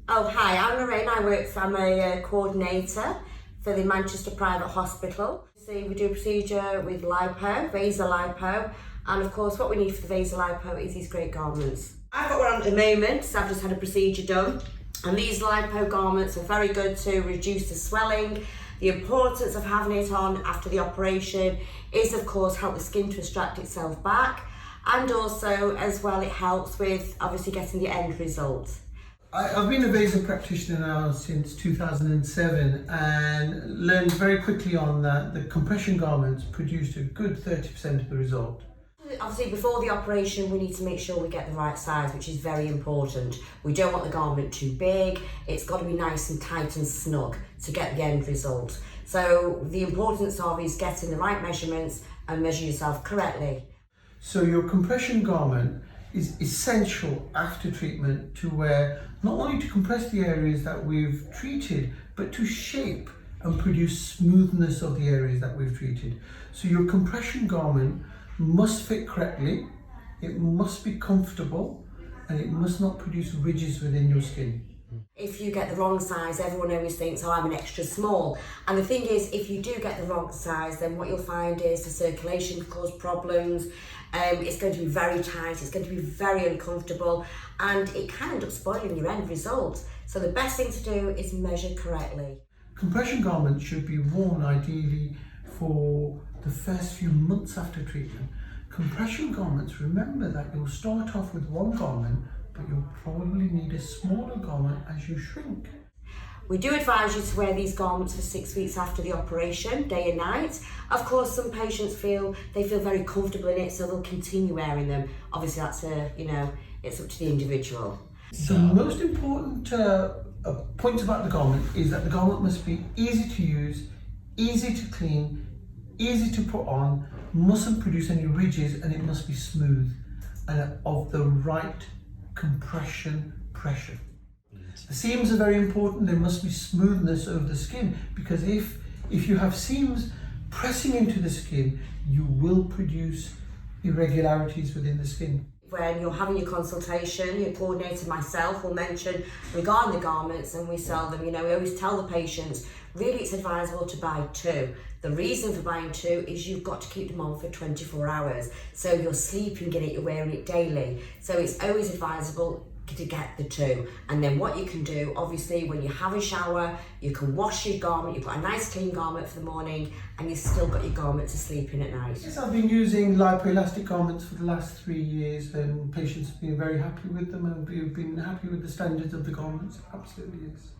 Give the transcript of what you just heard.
Oh, hi, I'm Lorraine. I'm a coordinator for the Manchester Private Hospital. So we do a procedure with lipo, vasal lipo, and of course what we need for the vasal lipo is these great garments. I've got one on at the moment, so I've just had a procedure done, and these lipo garments are very good to reduce the swelling. The importance of having it on after the operation is of course help the skin to extract itself back, and also as well it helps with obviously getting the end result. I've been a vasal practitioner now since 2007 and learned very quickly on that the compression garments produced a good 30% of the result. Obviously before the operation we need to make sure we get the right size, which is very important. We don't want the garment too big, it's got to be nice and tight and snug to get the end result. So the importance of is getting the right measurements and measure yourself correctly. So your compression garment is essential after treatment to wear, not only to compress the areas that we've treated, but to shape and produce smoothness of the areas that we've treated. So your compression garment must fit correctly, it must be comfortable, and it must not produce ridges within your skin. If you get the wrong size, everyone always thinks, oh, I'm an extra small. And the thing is, if you do get the wrong size, then what you'll find is the circulation can cause problems. It's going to be very tight, it's going to be very uncomfortable, and it can end up spoiling your end result. So the best thing to do is measure correctly. Compression garments should be worn ideally for the first few months after treatment. Compression garments, remember that you'll start off with one garment, but you'll probably need a smaller garment as you shrink. We do advise you to wear these garments for 6 weeks after the operation, day and night. Of course, some patients feel very comfortable in it, so they'll continue wearing them. Obviously, that's it's up to the individual. The most important point about the garment is that the garment must be easy to use, easy to clean, easy to put on, mustn't produce any ridges, and it must be smooth and of the right compression pressure. The seams are very important. There must be smoothness over the skin, because if you have seams pressing into the skin, you will produce irregularities within the skin. When you're having your consultation, your coordinator, myself, will mention regarding the garments, and we sell them. We always tell the patients, really it's advisable to buy 2. The reason for buying 2 is you've got to keep them on for 24 hours. So you're sleeping in it, you're wearing it daily. So it's always advisable to get the 2. And then what you can do, obviously when you have a shower, you can wash your garment, you've got a nice clean garment for the morning, and you've still got your garment to sleep in at night. Yes, I've been using LIPOELASTIC garments for the last 3 years, and patients have been very happy with them, and we've been happy with the standards of the garments. Absolutely, yes.